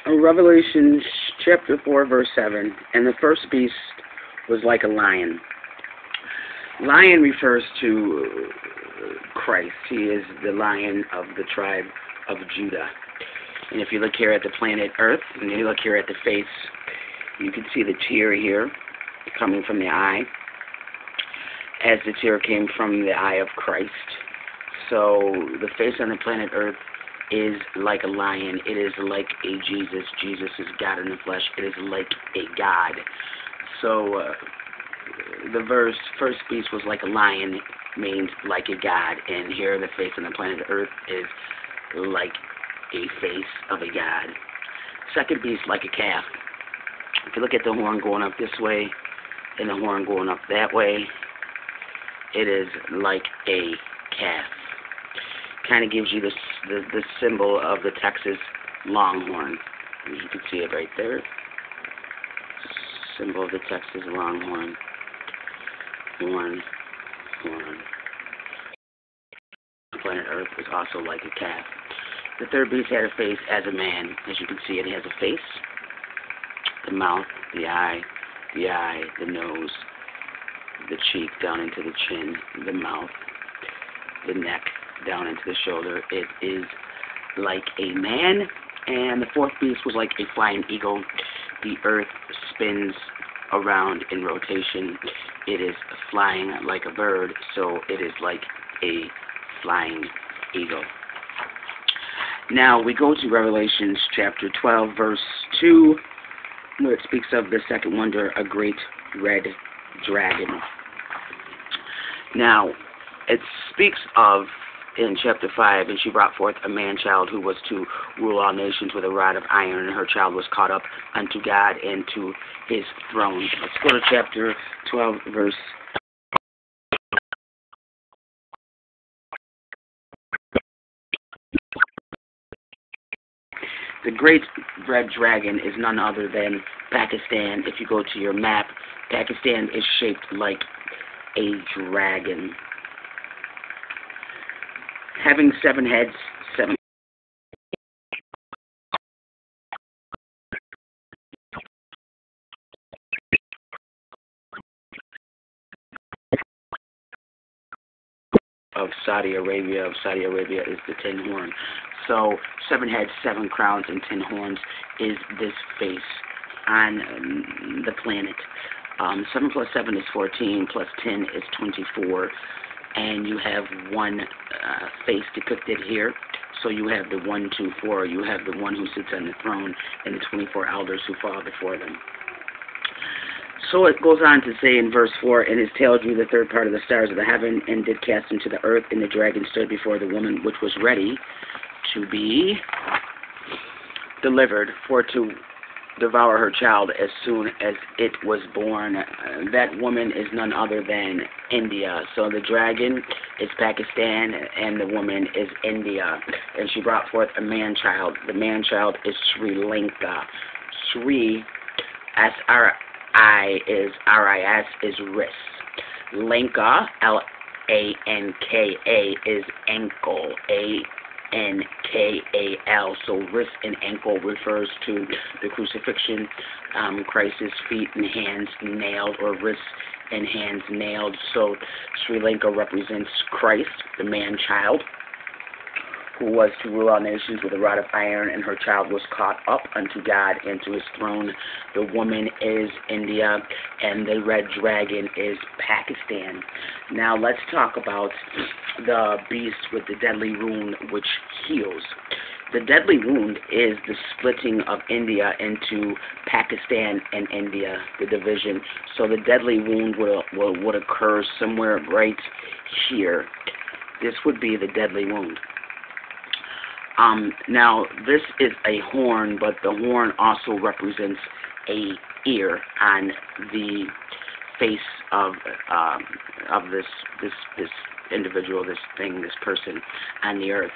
Revelation chapter 4, verse 7. And the first beast was like a lion. Lion refers to Christ. He is the lion of the tribe of Judah. And if you look here at the planet Earth, and you look here at the face, you can see the tear here coming from the eye, as the tear came from the eye of Christ. So the face on the planet Earth is like a lion. It is like a Jesus. Jesus is God in the flesh. It is like a God. So the verse, first beast was like a lion, means like a God. And here the face on the planet Earth is like a face of a God. Second beast like a calf. If you look at the horn going up this way and the horn going up that way, it is like a calf. Kind of gives you the symbol of the Texas Longhorn. You can see it right there. Symbol of the Texas Longhorn. Horn. Planet Earth is also like a calf. The third beast had a face as a man. As you can see, it has a face, the mouth, the eye, the nose, the cheek down into the chin, the mouth, the neck down into the shoulder. It is like a man. And the fourth beast was like a flying eagle. The earth spins around in rotation. It is flying like a bird, so it is like a flying eagle. Now we go to Revelations chapter 12, verse 2, where it speaks of the second wonder, a great red dragon. Now, it speaks of, in chapter 5, and she brought forth a man-child who was to rule all nations with a rod of iron, and her child was caught up unto God and to his throne. Let's go to chapter 12, verse. The great red dragon is none other than Pakistan. If you go to your map, Pakistan is shaped like a dragon, having 7 heads, 7 of Saudi Arabia. Saudi Arabia is the 10 horn. So 7 heads, 7 crowns, and 10 horns is this face on the planet. 7 plus 7 is 14, plus 10 is 24, and you have one face depicted here. So you have the 1, 2, 4. You have the one who sits on the throne, and the 24 elders who fall before them. So it goes on to say in verse 4, and his tail drew the third part of the stars of the heaven, and did cast them to the earth, and the dragon stood before the woman, which was ready to be delivered, for to devour her child as soon as it was born. That woman is none other than India. So the dragon is Pakistan, and the woman is India. And she brought forth a man-child. The man-child is Sri Lanka. Sri, S-R-I is R-I-S, is wrist. Lanka, L-A-N-K-A, is ankle, A-N-K-A-L. So wrist and ankle refers to the crucifixion, Christ's feet and hands nailed, or wrists and hands nailed. So Sri Lanka represents Christ, the man-child, who was to rule all nations with a rod of iron, and her child was caught up unto God and to his throne. The woman is India, and the red dragon is Pakistan. Now let's talk about the beast with the deadly wound which heals. The deadly wound is the splitting of India into Pakistan and India, the division. So the deadly wound would occur somewhere right here. This would be the deadly wound. Now, this is a horn, but the horn also represents a ear on the face of this individual, this thing, this person on the earth.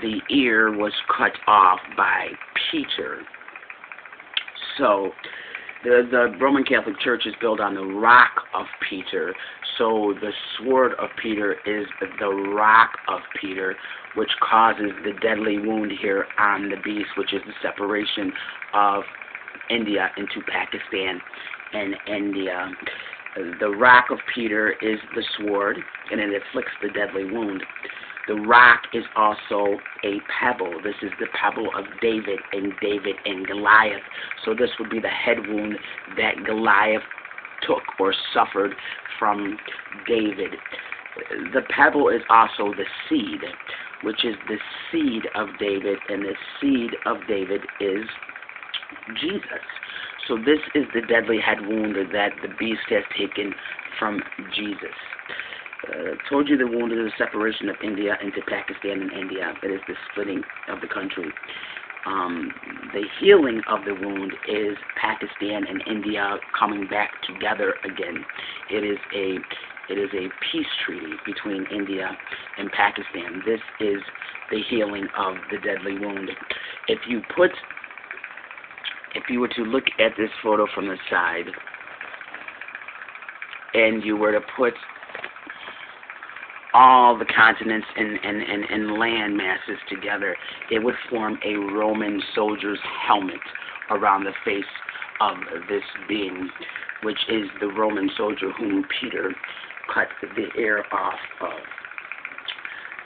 The ear was cut off by Peter. So The Roman Catholic Church is built on the rock of Peter. So the sword of Peter is the rock of Peter, which causes the deadly wound here on the beast, which is the separation of India into Pakistan and India. The rock of Peter is the sword, and it inflicts the deadly wound. The rock is also a pebble. This is the pebble of David and Goliath. So this would be the head wound that Goliath took or suffered from David. The pebble is also the seed, which is the seed of David, and the seed of David is Jesus. So this is the deadly head wound that the beast has taken from Jesus. Told you the wound is the separation of India into Pakistan and India. It is the splitting of the country. The healing of the wound is Pakistan and India coming back together again. It is a peace treaty between India and Pakistan. This is the healing of the deadly wound. If you were to look at this photo from the side, and you were to put all the continents and land masses together, it would form a Roman soldier's helmet around the face of this being, which is the Roman soldier whom Peter cut the ear off of.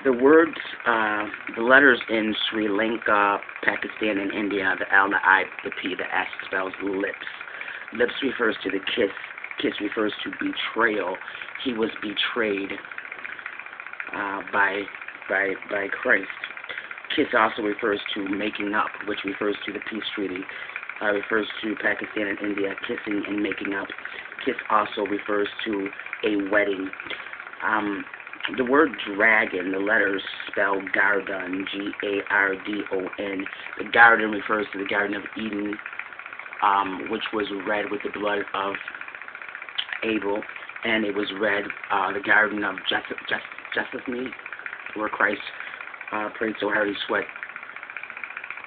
The words, the letters in Sri Lanka, Pakistan, and India, the L, the I, the P, the S spells lips. Lips refers to the kiss. Kiss refers to betrayal. He was betrayed by Christ. Kiss also refers to making up, which refers to the peace treaty. Refers to Pakistan and India kissing and making up. Kiss also refers to a wedding. The word dragon, the letters spell Gardon, G-A-R-D-O-N. The garden refers to the Garden of Eden, which was red with the blood of Abel, and it was red, the Garden of Gethsemane, where Christ prayed so hard he sweat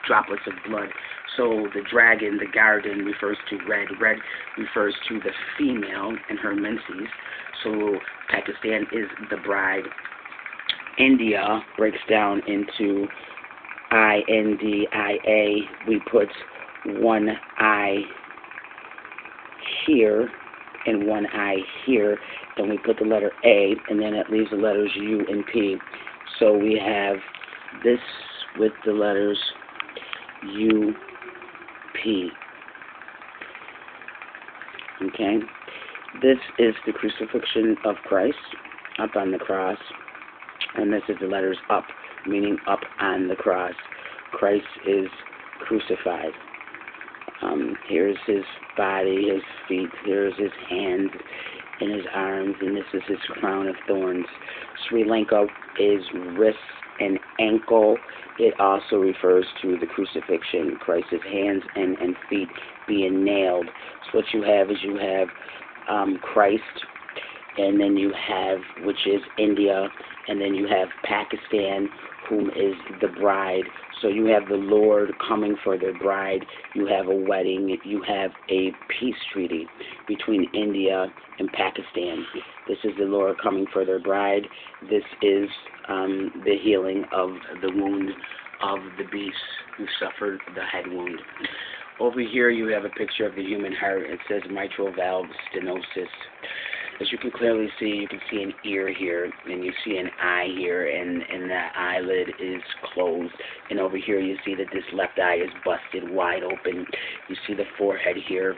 droplets of blood. So the dragon, the garden, refers to red. Red refers to the female and her menses. So Pakistan is the bride. India breaks down into I-N-D-I-A. We put one I here and one I here, and we put the letter A, and then it leaves the letters U and P. So we have this with the letters U, P. Okay? This is the crucifixion of Christ up on the cross, and this is the letters up, meaning up on the cross. Christ is crucified. Here's his body, his feet, here's his hands and his arms, and this is his crown of thorns. Sri Lanka is wrist and ankle. It also refers to the crucifixion, Christ's hands and feet being nailed. So what you have is you have Christ, and then you have, which is India, and then you have Pakistan, whom is the bride. So you have the Lord coming for their bride. You have a wedding. You have a peace treaty between India and Pakistan. This is the Lord coming for their bride. This is the healing of the wound of the beast who suffered the head wound. Over here you have a picture of the human heart. It says mitral valve stenosis. As you can clearly see, you can see an ear here, and you see an eye here, and that eyelid is closed. And over here you see that this left eye is busted wide open. You see the forehead here.